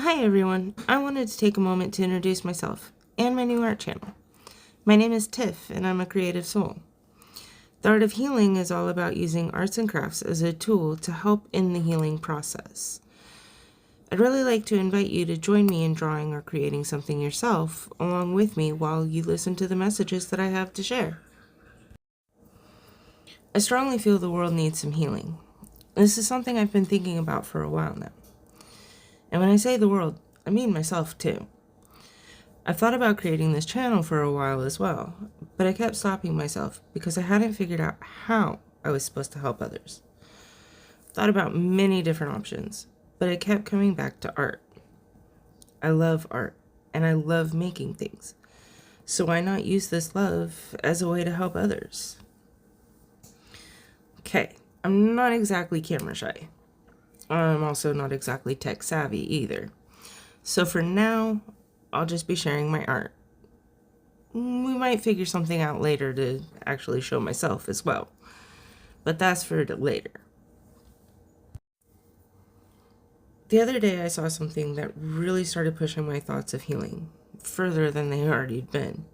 Hi everyone, I wanted to take a moment to introduce myself and my new art channel. My name is Tiff and I'm a creative soul. The Art of Healing is all about using arts and crafts as a tool to help in the healing process. I'd really like to invite you to join me in drawing or creating something yourself along with me while you listen to the messages that I have to share. I strongly feel the world needs some healing. This is something I've been thinking about for a while now. And when I say the world, I mean myself too. I've thought about creating this channel for a while as well, but I kept stopping myself because I hadn't figured out how I was supposed to help others. Thought about many different options, but I kept coming back to art. I love art, and I love making things. So why not use this love as a way to help others? Okay, I'm not exactly camera shy. I'm also not exactly tech savvy either. So for now, I'll just be sharing my art. We might figure something out later to actually show myself as well, but that's for later. The other day I saw something that really started pushing my thoughts of healing further than they already had been.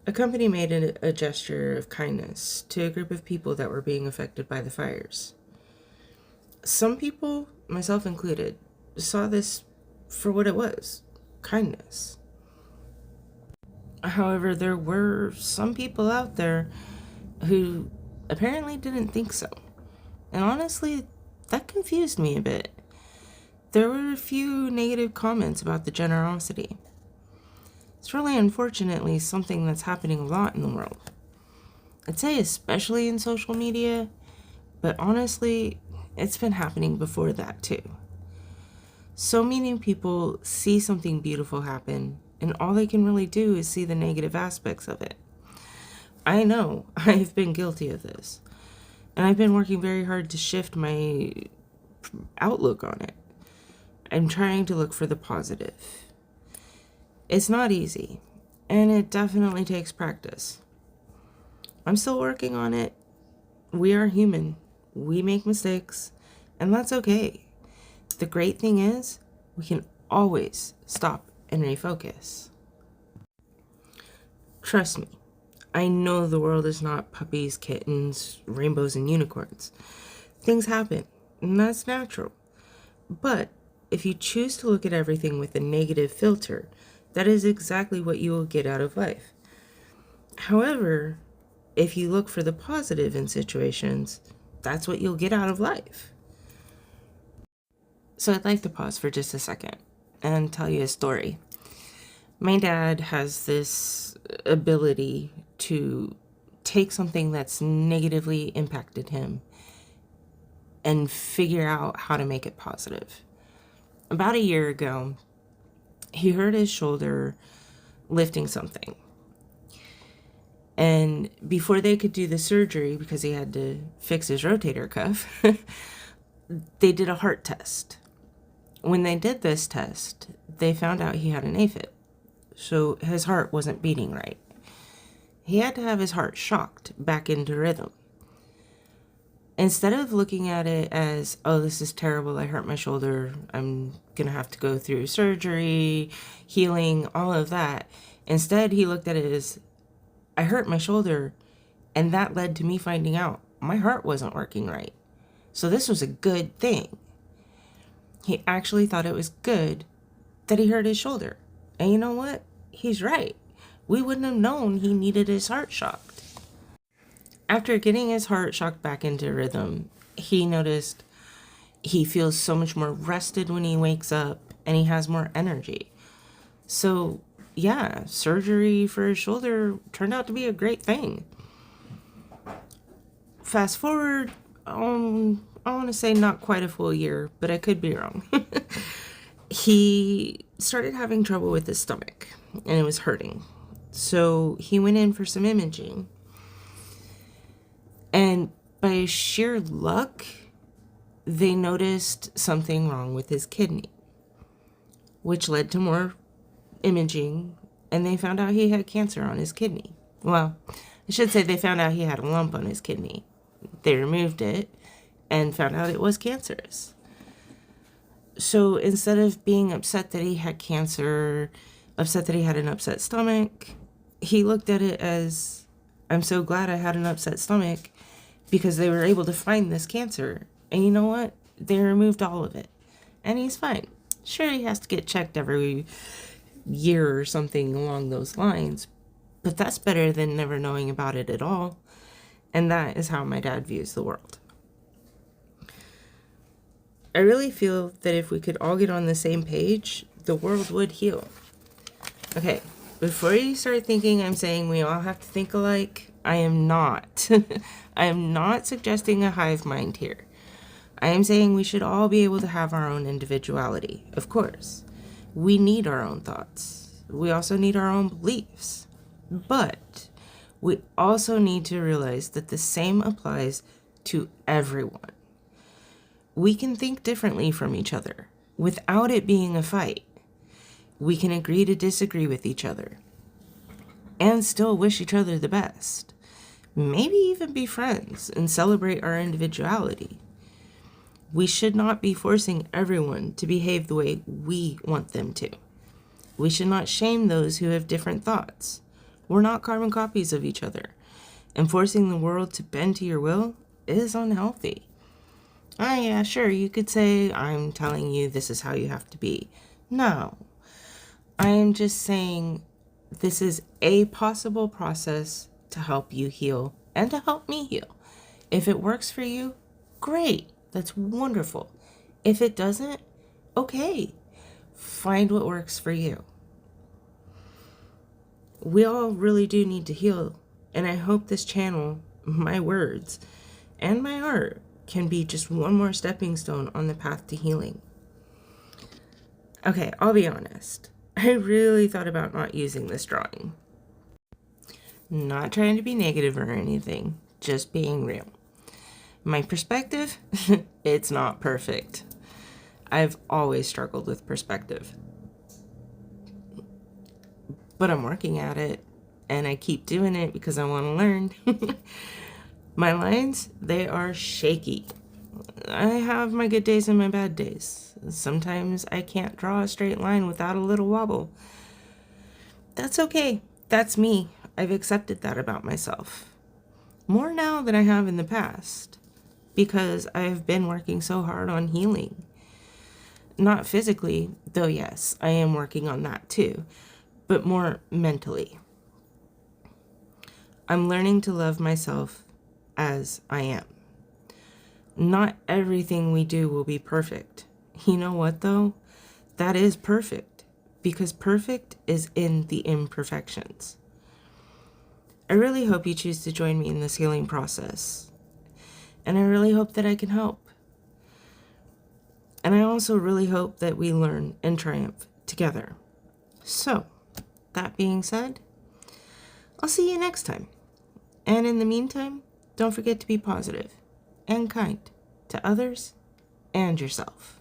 A company made a gesture of kindness to a group of people that were being affected by the fires. Some people, myself included, saw this for what it was, kindness. However, there were some people out there who apparently didn't think so. And honestly, that confused me a bit. There were a few negative comments about the generosity. It's really unfortunately something that's happening a lot in the world. I'd say especially in social media, but honestly, it's been happening before that too. So many people see something beautiful happen, and all they can really do is see the negative aspects of it. I know I've been guilty of this, and I've been working very hard to shift my outlook on it. I'm trying to look for the positive. It's not easy, and it definitely takes practice. I'm still working on it. We are human. We make mistakes, and that's okay. The great thing is, we can always stop and refocus. Trust me, I know the world is not puppies, kittens, rainbows, and unicorns. Things happen, and that's natural. But if you choose to look at everything with a negative filter, that is exactly what you will get out of life. However, if you look for the positive in situations, that's what you'll get out of life. So I'd like to pause for just a second and tell you a story. My dad has this ability to take something that's negatively impacted him and figure out how to make it positive. About a year ago, he hurt his shoulder lifting something. And before they could do the surgery, because he had to fix his rotator cuff, they did a heart test. When they did this test, they found out he had an AFib. So his heart wasn't beating right. He had to have his heart shocked back into rhythm. Instead of looking at it as, oh, this is terrible, I hurt my shoulder, I'm going to have to go through surgery, healing, all of that. Instead, he looked at it as, I hurt my shoulder, and that led to me finding out my heart wasn't working right. So this was a good thing. He actually thought it was good that he hurt his shoulder. And you know what? He's right. We wouldn't have known he needed his heart shocked. After getting his heart shocked back into rhythm, he noticed he feels so much more rested when he wakes up and he has more energy. So yeah, surgery for his shoulder turned out to be a great thing. Fast forward, I want to say not quite a full year, but I could be wrong. He started having trouble with his stomach and it was hurting. So he went in for some imaging. And by sheer luck, they noticed something wrong with his kidney, which led to more imaging, and they found out he had cancer on his kidney. Well, I should say they found out he had a lump on his kidney. They removed it and found out it was cancerous. So instead of being upset that he had cancer, upset that he had an upset stomach, he looked at it as, I'm so glad I had an upset stomach because they were able to find this cancer. And you know what? They removed all of it. And he's fine. Sure, he has to get checked every year or something along those lines, but that's better than never knowing about it at all. And that is how my dad views the world. I really feel that if we could all get on the same page, the world would heal. Okay, before you start thinking I'm saying we all have to think alike, I am not. I am not suggesting a hive mind here. I am saying we should all be able to have our own individuality. Of course, we need our own thoughts. We also need our own beliefs. But we also need to realize that the same applies to everyone. We can think differently from each other without it being a fight. We can agree to disagree with each other and still wish each other the best. Maybe even be friends and celebrate our individuality. We should not be forcing everyone to behave the way we want them to. We should not shame those who have different thoughts. We're not carbon copies of each other, and forcing the world to bend to your will is unhealthy. Yeah, sure, you could say, I'm telling you this is how you have to be. No, I am just saying this is a possible process to help you heal and to help me heal. If it works for you, great, that's wonderful. If it doesn't, okay, find what works for you. We all really do need to heal, and I hope this channel, my words, and my art can be just one more stepping stone on the path to healing. Okay, I'll be honest. I really thought about not using this drawing. Not trying to be negative or anything, just being real. My perspective, it's not perfect. I've always struggled with perspective. But I'm working at it, and I keep doing it because I want to learn. My lines, they are shaky. I have my good days and my bad days. Sometimes I can't draw a straight line without a little wobble. That's okay. That's me. I've accepted that about myself. More now than I have in the past, because I have been working so hard on healing. Not physically, though yes, I am working on that too, but more mentally. I'm learning to love myself as I am. Not everything we do will be perfect. You know what though? That is perfect, because perfect is in the imperfections. I really hope you choose to join me in this healing process. And I really hope that I can help. And I also really hope that we learn and triumph together. So, that being said, I'll see you next time. And in the meantime, don't forget to be positive and kind to others and yourself.